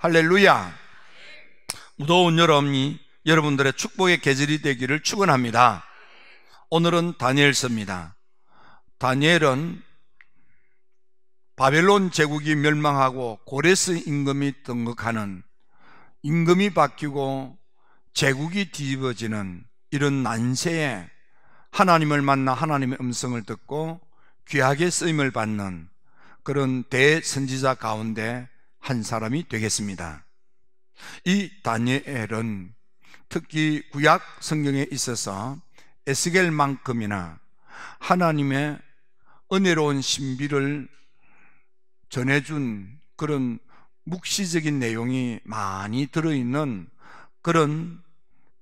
할렐루야. 무더운 여름이 여러분들의 축복의 계절이 되기를 축원합니다. 오늘은 다니엘서입니다. 다니엘은 바벨론 제국이 멸망하고 고레스 임금이 등극하는, 임금이 바뀌고 제국이 뒤집어지는 이런 난세에 하나님을 만나 하나님의 음성을 듣고 귀하게 쓰임을 받는 그런 대선지자 가운데 한 사람이 되겠습니다. 이 다니엘은 특히 구약 성경에 있어서 에스겔만큼이나 하나님의 은혜로운 신비를 전해준 그런 묵시적인 내용이 많이 들어있는 그런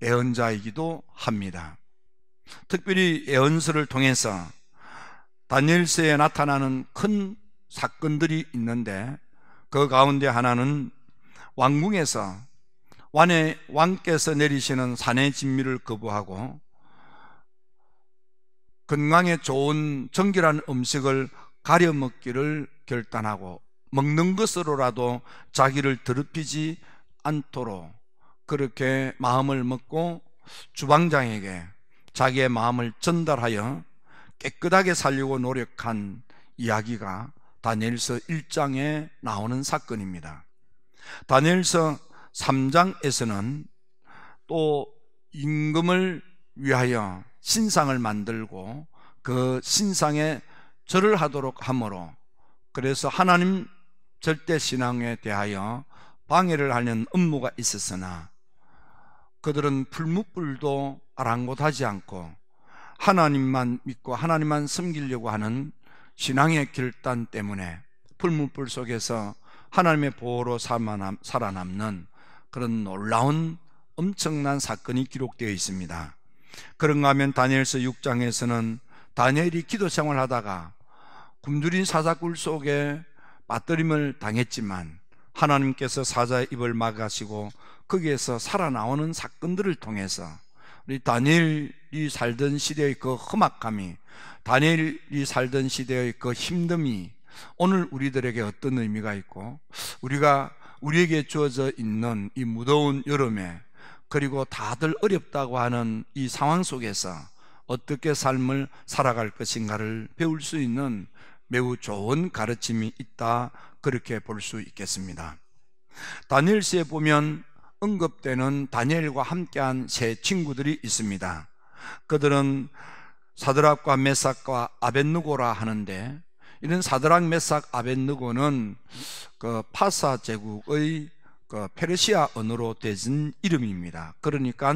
예언자이기도 합니다. 특별히 예언서를 통해서 다니엘서에 나타나는 큰 사건들이 있는데, 그 가운데 하나는 왕궁에서 왕께서 내리시는 산의 진미를 거부하고 건강에 좋은 정결한 음식을 가려 먹기를 결단하고 먹는 것으로라도 자기를 더럽히지 않도록 그렇게 마음을 먹고 주방장에게 자기의 마음을 전달하여 깨끗하게 살려고 노력한 이야기가 다니엘서 1장에 나오는 사건입니다. 다니엘서 3장에서는 또 임금을 위하여 신상을 만들고 그 신상에 절을 하도록 하므로, 그래서 하나님 절대신앙에 대하여 방해를 하는 업무가 있었으나 그들은 풀무불도 아랑곳하지 않고 하나님만 믿고 하나님만 섬기려고 하는 신앙의 결단 때문에 풀무불 속에서 하나님의 보호로 살아남는 그런 놀라운 엄청난 사건이 기록되어 있습니다. 그런가 하면 다니엘서 6장에서는 다니엘이 기도 생활하다가 굶주린 사자굴 속에 빠뜨림을 당했지만 하나님께서 사자의 입을 막으시고 거기에서 살아나오는 사건들을 통해서 우리 다니엘이 살던 시대의 그 험악함이, 다니엘이 살던 시대의 그 힘듦이 오늘 우리들에게 어떤 의미가 있고, 우리에게 주어져 있는 이 무더운 여름에, 그리고 다들 어렵다고 하는 이 상황 속에서 어떻게 삶을 살아갈 것인가를 배울 수 있는 매우 좋은 가르침이 있다, 그렇게 볼 수 있겠습니다. 다니엘서에 보면 언급되는 다니엘과 함께한 세 친구들이 있습니다. 그들은 사드락과 메삭과 아벳느고라 하는데, 이런 사드락, 메삭, 아벳느고는 그 파사 제국의 그 페르시아 언어로 되진 이름입니다. 그러니까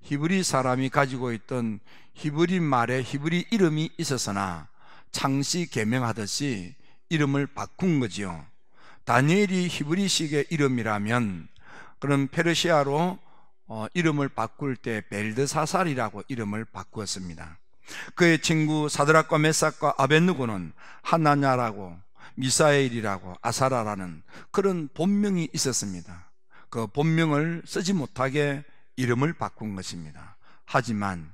히브리 사람이 가지고 있던 히브리 말에 히브리 이름이 있었으나 창시 개명하듯이 이름을 바꾼 거지요. 다니엘이 히브리식의 이름이라면 그런 페르시아로 이름을 바꿀 때 벨드사살이라고 이름을 바꾸었습니다. 그의 친구 사드락과 메삭과 아벳느고는 하나냐라고, 미사엘이라고, 아사라라는 그런 본명이 있었습니다. 그 본명을 쓰지 못하게 이름을 바꾼 것입니다. 하지만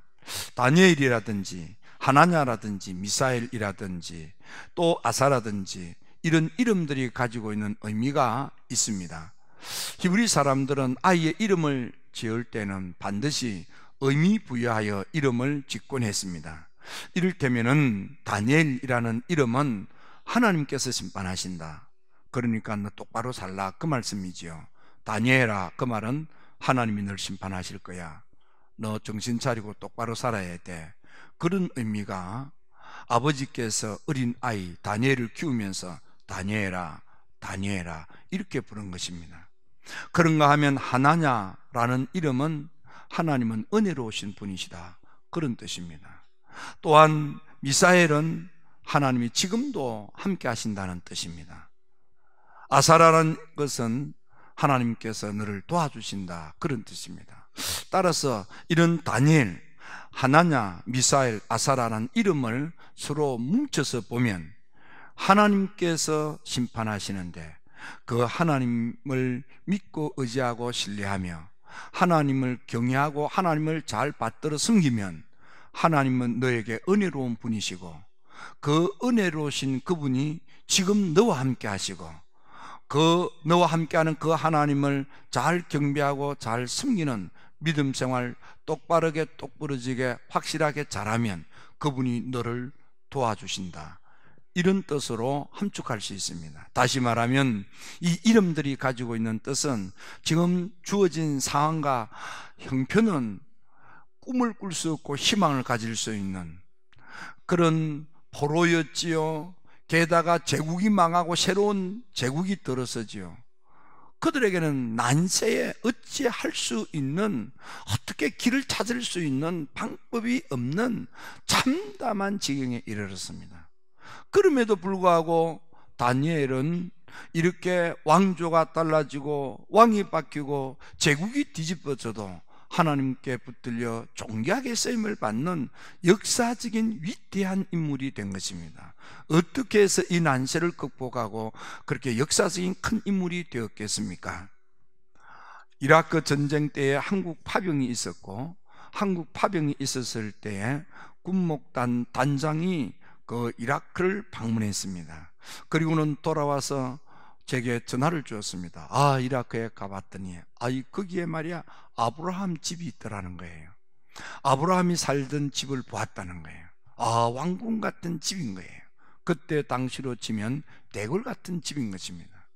다니엘이라든지 하나냐라든지 미사엘이라든지 또 아사라든지 이런 이름들이 가지고 있는 의미가 있습니다. 히브리 사람들은 아이의 이름을 지을 때는 반드시 의미 부여하여 이름을 짓곤 했습니다. 이를테면은 다니엘이라는 이름은 하나님께서 심판하신다, 그러니까 너 똑바로 살라, 그 말씀이지요. 다니엘아, 그 말은 하나님이 널 심판하실 거야, 너 정신 차리고 똑바로 살아야 돼, 그런 의미가 아버지께서 어린 아이 다니엘을 키우면서 다니엘아, 다니엘아 이렇게 부른 것입니다. 그런가 하면 하나냐라는 이름은 하나님은 은혜로우신 분이시다, 그런 뜻입니다. 또한 미사엘은 하나님이 지금도 함께 하신다는 뜻입니다. 아사라라는 것은 하나님께서 너를 도와주신다, 그런 뜻입니다. 따라서 이런 다니엘, 하나냐, 미사엘, 아사라라는 이름을 서로 뭉쳐서 보면 하나님께서 심판하시는데 그 하나님을 믿고 의지하고 신뢰하며 하나님을 경외하고 하나님을 잘 받들어 섬기면 하나님은 너에게 은혜로운 분이시고 그 은혜로우신 그분이 지금 너와 함께 하시고 너와 함께하는 그 하나님을 잘 경배하고 잘 섬기는 믿음 생활 똑바르게 똑부러지게 확실하게 잘하면 그분이 너를 도와주신다, 이런 뜻으로 함축할 수 있습니다. 다시 말하면 이 이름들이 가지고 있는 뜻은 지금 주어진 상황과 형편은 꿈을 꿀 수 없고 희망을 가질 수 있는 그런 포로였지요. 게다가 제국이 망하고 새로운 제국이 들어서지요. 그들에게는 난세에 어찌할 수 있는, 어떻게 길을 찾을 수 있는 방법이 없는 참담한 지경에 이르렀습니다. 그럼에도 불구하고 다니엘은 이렇게 왕조가 달라지고 왕이 바뀌고 제국이 뒤집어져도 하나님께 붙들려 존귀하게 쓰임을 받는 역사적인 위대한 인물이 된 것입니다. 어떻게 해서 이 난세를 극복하고 그렇게 역사적인 큰 인물이 되었겠습니까? 이라크 전쟁 때에 한국 파병이 있었고, 한국 파병이 있었을 때에 군목단 단장이 그 이라크를 방문했습니다. 그리고는 돌아와서 제게 전화를 주었습니다. 이라크에 가봤더니 거기에 말이야 아브라함 집이 있더라는 거예요. 아브라함이 살던 집을 보았다는 거예요. 왕궁 같은 집인 거예요. 그때 당시로 치면 대궐 같은 집인 것입니다.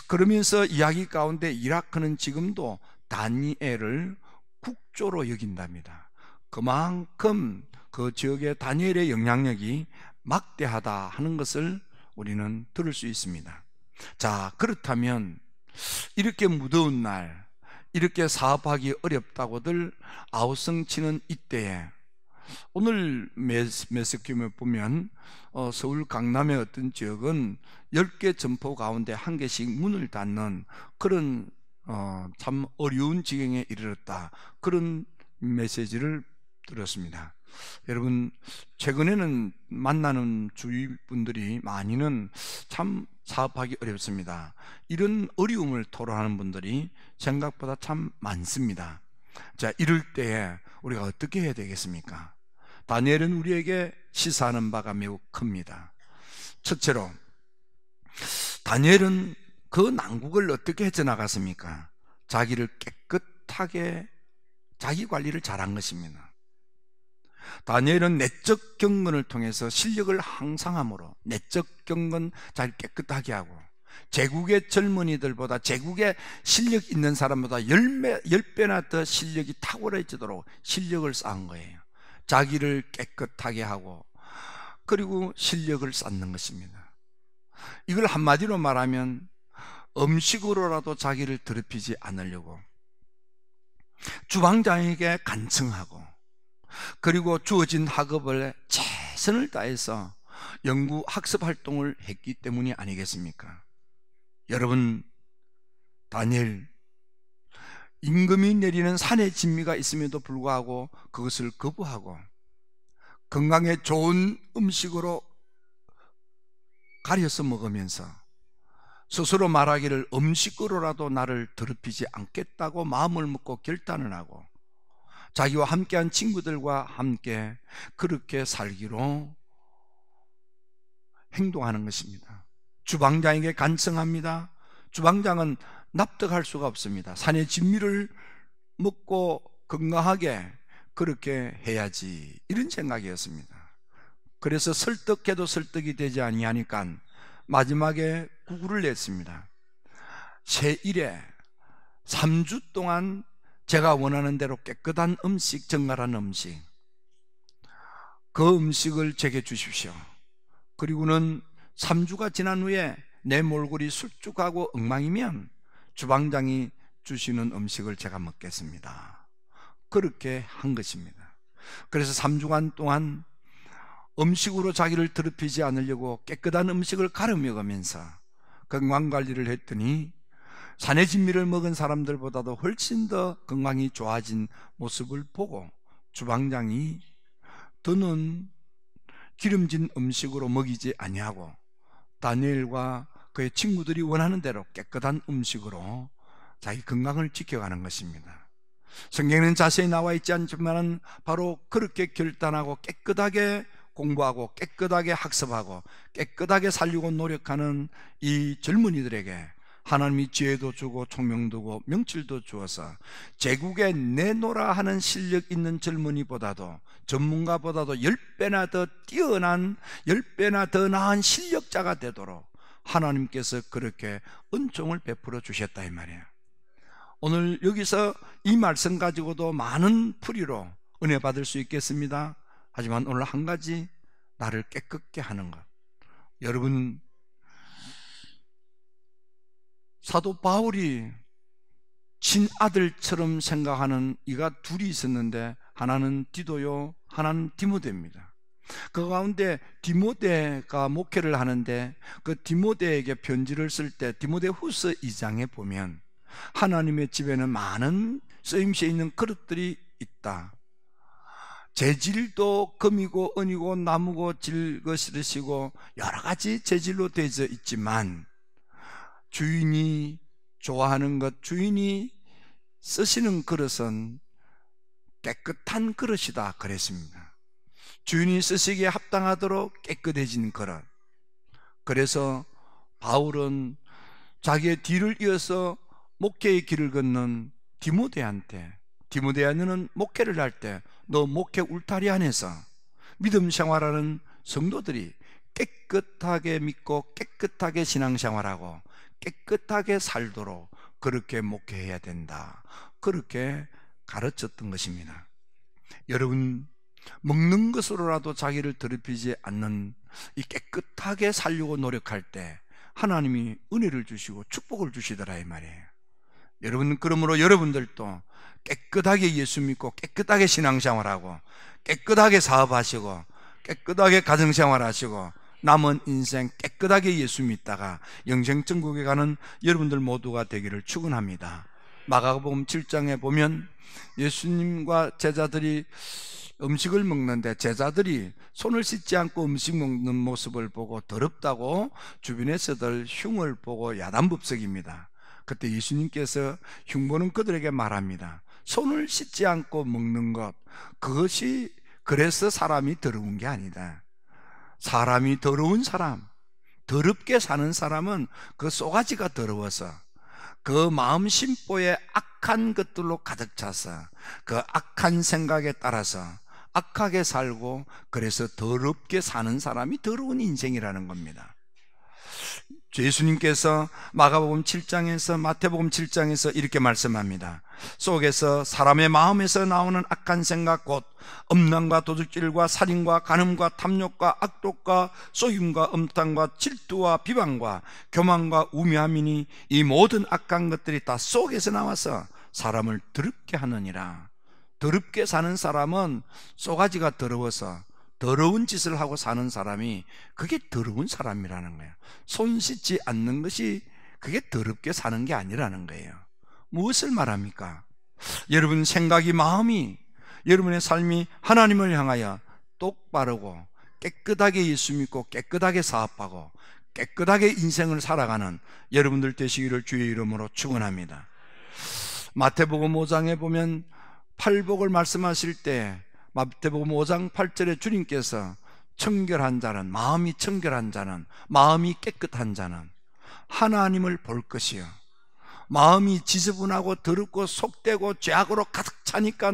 그러면서 이야기 가운데 이라크는 지금도 다니엘을 국조로 여긴답니다. 그만큼 그 지역의 다니엘의 영향력이 막대하다 하는 것을 우리는 들을 수 있습니다. 자, 그렇다면 이렇게 무더운 날, 이렇게 사업하기 어렵다고들 아우성치는 이때에 오늘 매스큐에 보면 서울 강남의 어떤 지역은 10개 점포 가운데 1개씩 문을 닫는 그런 참 어려운 지경에 이르렀다, 그런 메시지를 들었습니다. 여러분, 최근에는 만나는 주위 분들이 많이는 참 사업하기 어렵습니다, 이런 어려움을 토로하는 분들이 생각보다 참 많습니다. 자, 이럴 때에 우리가 어떻게 해야 되겠습니까? 다니엘은 우리에게 시사하는 바가 매우 큽니다. 첫째로, 다니엘은 그 난국을 어떻게 헤쳐나갔습니까? 자기를 깨끗하게 자기 관리를 잘한 것입니다. 다니엘은 내적 경건을 통해서 실력을 향상함으로, 내적 경건 잘 깨끗하게 하고, 제국의 젊은이들보다, 제국의 실력 있는 사람보다 10배나 더 실력이 탁월해지도록 실력을 쌓은 거예요. 자기를 깨끗하게 하고, 그리고 실력을 쌓는 것입니다. 이걸 한마디로 말하면 음식으로라도 자기를 더럽히지 않으려고 주방장에게 간청하고, 그리고 주어진 학업을 최선을 다해서 연구 학습 활동을 했기 때문이 아니겠습니까? 여러분, 다니엘, 임금이 내리는 산의 진미가 있음에도 불구하고 그것을 거부하고 건강에 좋은 음식으로 가려서 먹으면서 스스로 말하기를 음식으로라도 나를 더럽히지 않겠다고 마음을 먹고 결단을 하고 자기와 함께한 친구들과 함께 그렇게 살기로 행동하는 것입니다. 주방장에게 간청합니다. 주방장은 납득할 수가 없습니다. 산의 진미를 먹고 건강하게 그렇게 해야지, 이런 생각이었습니다. 그래서 설득해도 설득이 되지 아니하니까 마지막에 구구를 냈습니다. 새 일에 3주 동안 제가 원하는 대로 깨끗한 음식, 정갈한 음식, 그 음식을 제게 주십시오. 그리고는 3주가 지난 후에 내 몰골이 술쭉하고 엉망이면 주방장이 주시는 음식을 제가 먹겠습니다. 그렇게 한 것입니다. 그래서 3주간 동안 음식으로 자기를 더럽히지 않으려고 깨끗한 음식을 가려 먹으면서 건강관리를 했더니 산의 진미를 먹은 사람들보다도 훨씬 더 건강이 좋아진 모습을 보고 주방장이 더는 기름진 음식으로 먹이지 아니하고 다니엘과 그의 친구들이 원하는 대로 깨끗한 음식으로 자기 건강을 지켜가는 것입니다. 성경에는 자세히 나와 있지 않지만 바로 그렇게 결단하고 깨끗하게 공부하고 깨끗하게 학습하고 깨끗하게 살려고 노력하는 이 젊은이들에게 하나님이 지혜도 주고 총명도 주고 명철도 주어서 제국에 내노라 하는 실력 있는 젊은이보다도, 전문가보다도 10배나 더 뛰어난, 10배나 더 나은 실력자가 되도록 하나님께서 그렇게 은총을 베풀어 주셨다 이 말이에요. 오늘 여기서 이 말씀 가지고도 많은 풀이로 은혜 받을 수 있겠습니다. 하지만 오늘 한 가지, 나를 깨끗게 하는 것. 여러분, 사도 바울이 친아들처럼 생각하는 이가 둘이 있었는데, 하나는 디도요, 하나는 디모데입니다. 그 가운데 디모데가 목회를 하는데, 그 디모데에게 편지를 쓸 때 디모데 후서 2장에 보면 하나님의 집에는 많은 쓰임새 있는 그릇들이 있다. 재질도 금이고 은이고 나무고 질것이시고 여러 가지 재질로 되어 있지만 주인이 좋아하는 것, 주인이 쓰시는 그릇은 깨끗한 그릇이다 그랬습니다. 주인이 쓰시기에 합당하도록 깨끗해진 그릇. 그래서 바울은 자기의 뒤를 이어서 목회의 길을 걷는 디모데한테, 디모데야, 너는 목회를 할 때 너 목회 울타리 안에서 믿음 생활하는 성도들이 깨끗하게 믿고 깨끗하게 신앙생활하고 깨끗하게 살도록 그렇게 목회해야 된다, 그렇게 가르쳤던 것입니다. 여러분, 먹는 것으로라도 자기를 더럽히지 않는 이 깨끗하게 살려고 노력할 때 하나님이 은혜를 주시고 축복을 주시더라 이 말이에요. 여러분, 그러므로 여러분들도 깨끗하게 예수 믿고 깨끗하게 신앙생활하고 깨끗하게 사업하시고 깨끗하게 가정생활하시고 남은 인생 깨끗하게 예수 믿다가 영생천국에 가는 여러분들 모두가 되기를 축원합니다. 마가복음 7장에 보면 예수님과 제자들이 음식을 먹는데 제자들이 손을 씻지 않고 음식 먹는 모습을 보고 더럽다고 주변에서들 흉을 보고 야단법석입니다. 그때 예수님께서 흉보는 그들에게 말합니다. 손을 씻지 않고 먹는 것, 그것이 그래서 사람이 더러운 게 아니다. 사람이 더러운 사람, 더럽게 사는 사람은 그 쏘가지가 더러워서 그 마음 심보에 악한 것들로 가득 차서 그 악한 생각에 따라서 악하게 살고, 그래서 더럽게 사는 사람이 더러운 인생이라는 겁니다. 예수님께서 마가복음 7장에서 마태복음 7장에서 이렇게 말씀합니다. 속에서 사람의 마음에서 나오는 악한 생각, 곧 음란과 도둑질과 살인과 간음과 탐욕과 악독과 속임과 음탕과 질투와 비방과 교만과 우매함이니 이 모든 악한 것들이 다 속에서 나와서 사람을 더럽게 하느니라. 더럽게 사는 사람은 쏘가지가 더러워서 더러운 짓을 하고 사는 사람이, 그게 더러운 사람이라는 거예요. 손 씻지 않는 것이 그게 더럽게 사는 게 아니라는 거예요. 무엇을 말합니까? 여러분 생각이, 마음이, 여러분의 삶이 하나님을 향하여 똑바르고 깨끗하게 예수 믿고 깨끗하게 사업하고 깨끗하게 인생을 살아가는 여러분들 되시기를 주의 이름으로 축원합니다. 마태복음 5장에 보면 팔복을 말씀하실 때 마태복음 5장 8절에 주님께서 청결한 자는, 마음이 청결한 자는, 마음이 깨끗한 자는 하나님을 볼 것이요, 마음이 지저분하고 더럽고 속되고 죄악으로 가득 차니까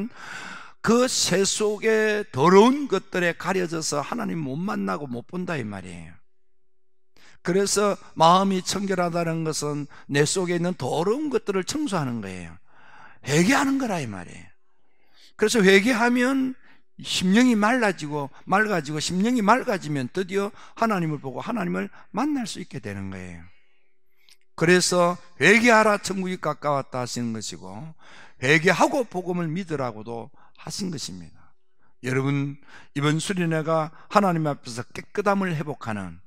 그 새 속에 더러운 것들에 가려져서 하나님 못 만나고 못 본다 이 말이에요. 그래서 마음이 청결하다는 것은 내 속에 있는 더러운 것들을 청소하는 거예요. 회개하는 거라 이 말이에요. 그래서 회개하면 심령이 맑아지고 심령이 맑아지면 드디어 하나님을 보고 하나님을 만날 수 있게 되는 거예요. 그래서 회개하라 천국이 가까웠다 하시는 것이고, 회개하고 복음을 믿으라고도 하신 것입니다. 여러분, 이번 수련회가 하나님 앞에서 깨끗함을 회복하는,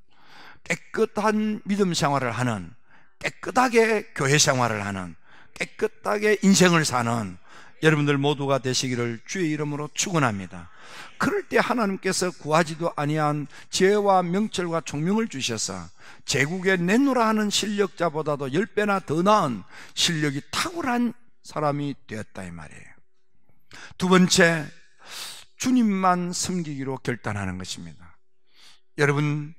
깨끗한 믿음 생활을 하는, 깨끗하게 교회 생활을 하는, 깨끗하게 인생을 사는 여러분들 모두가 되시기를 주의 이름으로 축원합니다. 그럴 때 하나님께서 구하지도 아니한 지혜와 명철과 총명을 주셔서 제국에 내노라 하는 실력자보다도 10배나 더 나은 실력이 탁월한 사람이 되었다 이 말이에요. 두 번째, 주님만 섬기기로 결단하는 것입니다. 여러분,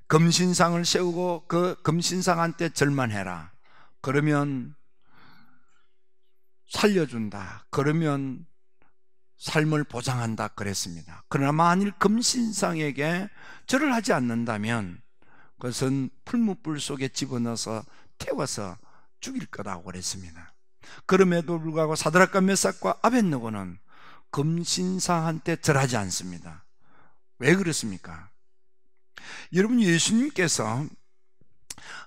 금신상을 세우고 그 금신상한테 절만해라, 그러면 살려준다, 그러면 삶을 보장한다 그랬습니다. 그러나 만일 금신상에게 절을 하지 않는다면 그것은 풀무불 속에 집어넣어서 태워서 죽일 거라고 그랬습니다. 그럼에도 불구하고 사드락과 메삭과 아벳느고는 금신상한테 절하지 않습니다. 왜 그렇습니까? 여러분, 예수님께서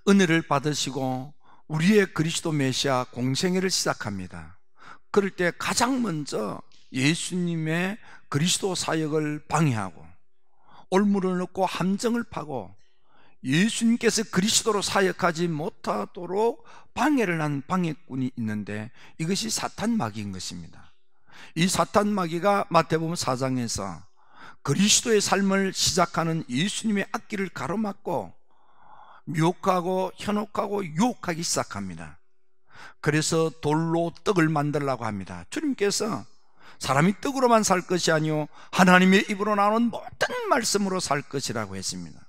은혜를 받으시고 우리의 그리스도 메시아 공생애를 시작합니다. 그럴 때 가장 먼저 예수님의 그리스도 사역을 방해하고 올무를 넣고 함정을 파고 예수님께서 그리스도로 사역하지 못하도록 방해를 한 방해꾼이 있는데, 이것이 사탄 마귀인 것입니다. 이 사탄 마귀가 마태복음 4장에서 그리스도의 삶을 시작하는 예수님의 앞길을 가로막고 미혹하고 현혹하고 유혹하기 시작합니다. 그래서 돌로 떡을 만들려고 합니다. 주님께서 사람이 떡으로만 살 것이 아니요 하나님의 입으로 나오는 모든 말씀으로 살 것이라고 했습니다.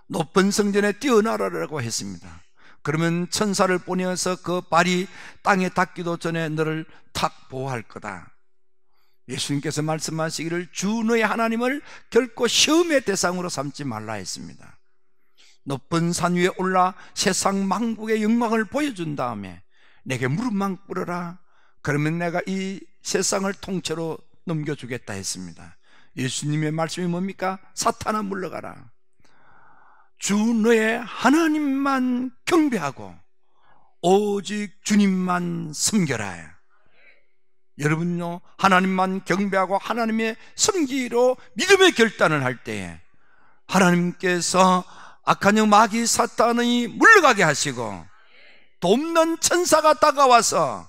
높은 성전에 뛰어나라라고 했습니다. 그러면 천사를 보내어서 그 발이 땅에 닿기도 전에 너를 탁 보호할 거다. 예수님께서 말씀하시기를 주 너의 하나님을 결코 시험의 대상으로 삼지 말라 했습니다. 높은 산 위에 올라 세상 만국의 영광을 보여준 다음에 내게 무릎만 꿇어라, 그러면 내가 이 세상을 통째로 넘겨주겠다 했습니다. 예수님의 말씀이 뭡니까? 사탄아 물러가라, 주 너의 하나님만 경배하고 오직 주님만 섬겨라. 여러분요, 하나님만 경배하고 하나님의 섬기로 믿음의 결단을 할 때에 하나님께서 악한 영 마귀 사탄이 물러가게 하시고 돕는 천사가 다가와서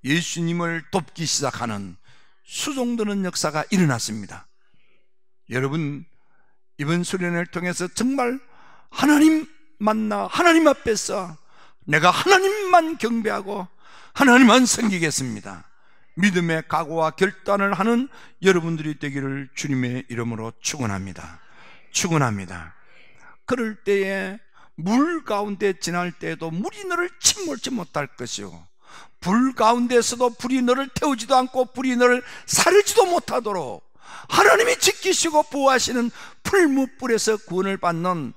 예수님을 돕기 시작하는 수종드는 역사가 일어났습니다. 여러분, 이번 수련회를 통해서 정말 하나님 만나 하나님 앞에서 내가 하나님만 경배하고 하나님만 섬기겠습니다, 믿음의 각오와 결단을 하는 여러분들이 되기를 주님의 이름으로 축원합니다. 축원합니다. 그럴 때에 물 가운데 지날 때에도 물이 너를 침몰치 못할 것이요, 불 가운데서도 불이 너를 태우지도 않고 불이 너를 사르지도 못하도록 하나님이 지키시고 보호하시는 풀무불에서 구원을 받는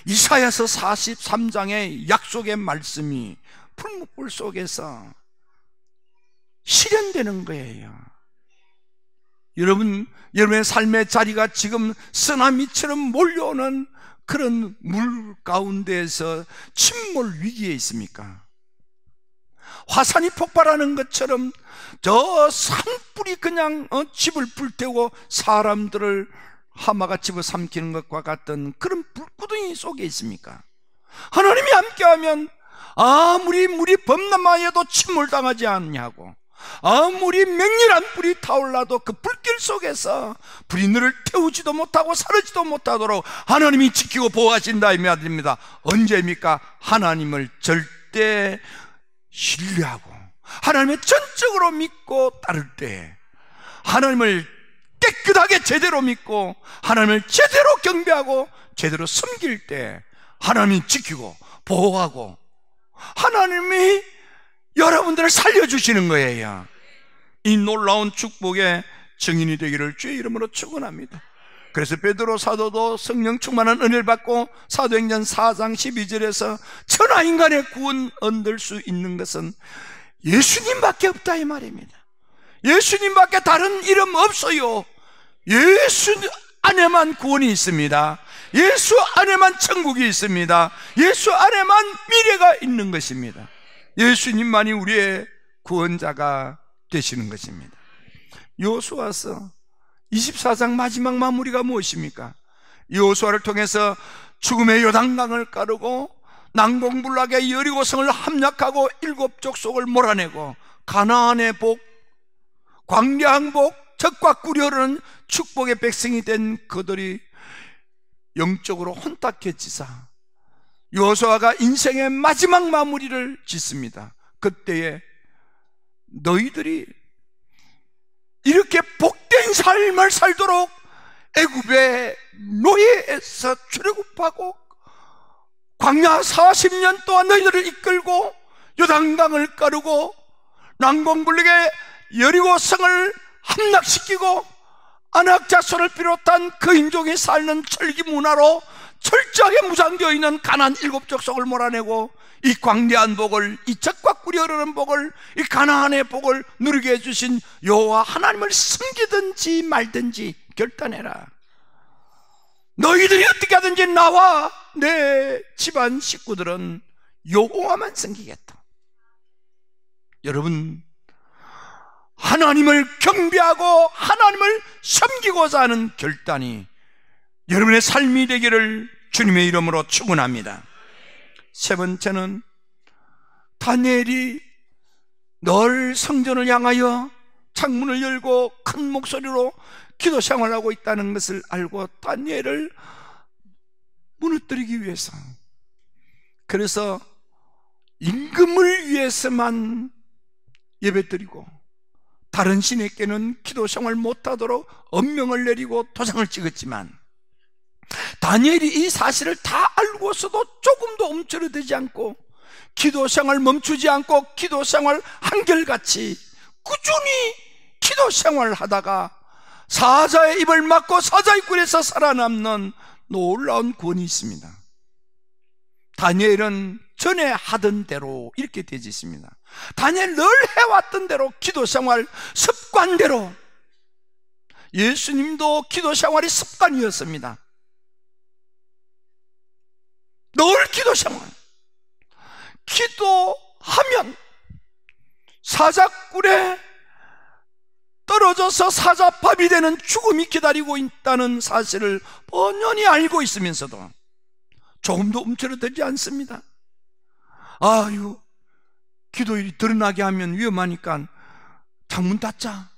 이사야서 43장의 약속의 말씀이 풀무불 속에서 실현되는 거예요. 여러분의 삶의 자리가 지금 쓰나미처럼 몰려오는 그런 물 가운데에서 침몰 위기에 있습니까? 화산이 폭발하는 것처럼 저 산불이 그냥 집을 불태우고 사람들을 하마가 집어삼키는 것과 같은 그런 불구덩이 속에 있습니까? 하나님이 함께하면 아무리 물이 범람하여도 침몰당하지 않냐고, 아무리 맹렬한 불이 타올라도 그 불길 속에서 불이 너를 태우지도 못하고 사르지도 못하도록 하나님이 지키고 보호하신다 이 말입니다. 언제입니까? 하나님을 절대 신뢰하고 하나님을 전적으로 믿고 따를 때, 하나님을 깨끗하게 제대로 믿고 하나님을 제대로 경배하고 제대로 섬길 때 하나님이 지키고 보호하고 하나님이 여러분들을 살려주시는 거예요. 이 놀라운 축복의 증인이 되기를 주의 이름으로 축원합니다. 그래서 베드로 사도도 성령 충만한 은혜를 받고 사도행전 4장 12절에서 천하인간의 구원 얻을 수 있는 것은 예수님밖에 없다 이 말입니다. 예수님밖에 다른 이름 없어요. 예수 안에만 구원이 있습니다. 예수 안에만 천국이 있습니다. 예수 안에만 미래가 있는 것입니다. 예수님만이 우리의 구원자가 되시는 것입니다. 여호수아서 24장 마지막 마무리가 무엇입니까? 여호수아를 통해서 죽음의 요단강을 가르고 난공불락의 여리고성을 함락하고 7 족속을 몰아내고 가나안의 복, 광야한 복, 적과 꿀이 흐르는 축복의 백성이 된 그들이 영적으로 혼탁해지사 여호수아가 인생의 마지막 마무리를 짓습니다. 그때에 너희들이 이렇게 복된 삶을 살도록 애굽의 노예에서 출애굽하고 광야 40년 동안 너희들을 이끌고 요단강을 가르고 난공불락의 여리고 성을 함락시키고 아낙 자손을 비롯한 그 인종이 살는 철기 문화로 철저하게 무장되어 있는 가나안 7족속을 몰아내고 이 광대한 복을, 이 적과 꿀이 흐르는 복을, 이 가나안의 복을 누리게 해주신 여호와 하나님을 섬기든지 말든지 결단해라. 너희들이 어떻게 하든지 나와 내 집안 식구들은 여호와만 섬기겠다. 여러분, 하나님을 경배하고 하나님을 섬기고자 하는 결단이 여러분의 삶이 되기를 주님의 이름으로 축원합니다. 세 번째는 다니엘이 늘 성전을 향하여 창문을 열고 큰 목소리로 기도 생활하고 있다는 것을 알고 다니엘을 무너뜨리기 위해서, 그래서 임금을 위해서만 예배드리고 다른 신에게는 기도 생활 못하도록 엄명을 내리고 도장을 찍었지만, 다니엘이 이 사실을 다 알고서도 조금도 움츠러들지 않고 기도 생활 멈추지 않고 기도 생활 한결같이 꾸준히 기도 생활을 하다가 사자의 입을 막고 사자의 꿀에서 살아남는 놀라운 구원이 있습니다. 다니엘은 전에 하던 대로 이렇게 되어 있습니다. 다니엘 늘 해왔던 대로 기도 생활 습관대로, 예수님도 기도 생활이 습관이었습니다. 늘 기도 생활, 기도하면 사자꿀에 떨어져서 사자밥이 되는 죽음이 기다리고 있다는 사실을 뻔히 알고 있으면서도 조금도 움츠러들지 않습니다. 아유, 기도일이 드러나게 하면 위험하니까 창문 닫자,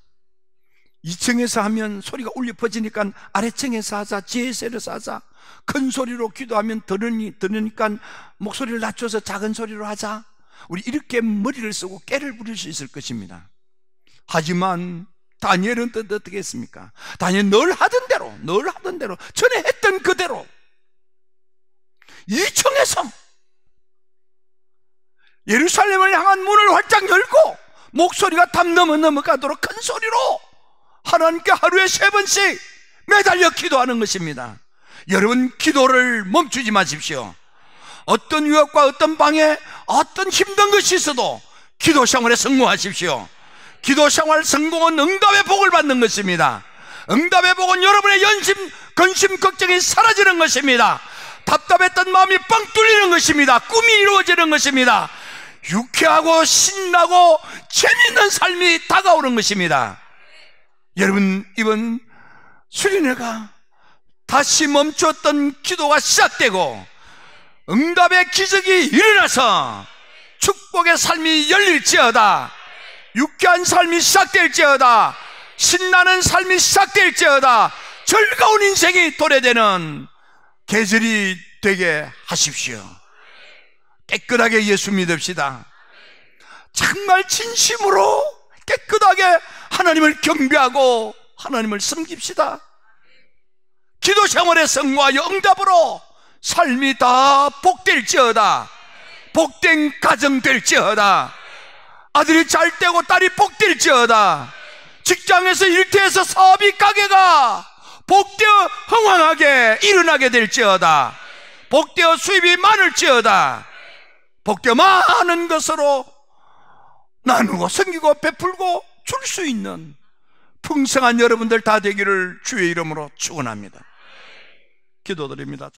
2층에서 하면 소리가 울려 퍼지니까 아래층에서 하자, 지하실에서 하자, 큰 소리로 기도하면 들으니까 목소리를 낮춰서 작은 소리로 하자, 우리 이렇게 머리를 쓰고 깨를 부릴 수 있을 것입니다. 하지만 다니엘은 어떻게 했습니까? 다니엘 늘 하던 대로 전에 했던 그대로 2층에서 예루살렘을 향한 문을 활짝 열고 목소리가 담 넘어가도록 큰 소리로 하나님께 하루에 3번씩 매달려 기도하는 것입니다. 여러분, 기도를 멈추지 마십시오. 어떤 유혹과 어떤 방해, 어떤 힘든 것이 있어도 기도 생활에 성공하십시오. 기도 생활 성공은 응답의 복을 받는 것입니다. 응답의 복은 여러분의 근심, 걱정이 사라지는 것입니다. 답답했던 마음이 뻥 뚫리는 것입니다. 꿈이 이루어지는 것입니다. 유쾌하고 신나고 재미있는 삶이 다가오는 것입니다. 여러분, 이번 수련회가 다시 멈추었던 기도가 시작되고 응답의 기적이 일어나서 축복의 삶이 열릴지어다, 유쾌한 삶이 시작될지어다, 신나는 삶이 시작될지어다, 즐거운 인생이 도래되는 계절이 되게 하십시오. 깨끗하게 예수 믿읍시다. 정말 진심으로 깨끗하게 하나님을 경배하고 하나님을 섬깁시다. 기도 생활의 성과와 응답으로 삶이 다 복될지어다, 복된 가정 될지어다, 아들이 잘 되고 딸이 복될지어다, 직장에서 일터에서 사업이 가게가 복되어 흥황하게 일어나게 될지어다, 복되어 수입이 많을지어다, 복되어 많은 것으로 나누고 섬기고 베풀고 줄 수 있는 풍성한 여러분들 다 되기를 주의 이름으로 축원합니다. 기도드립니다.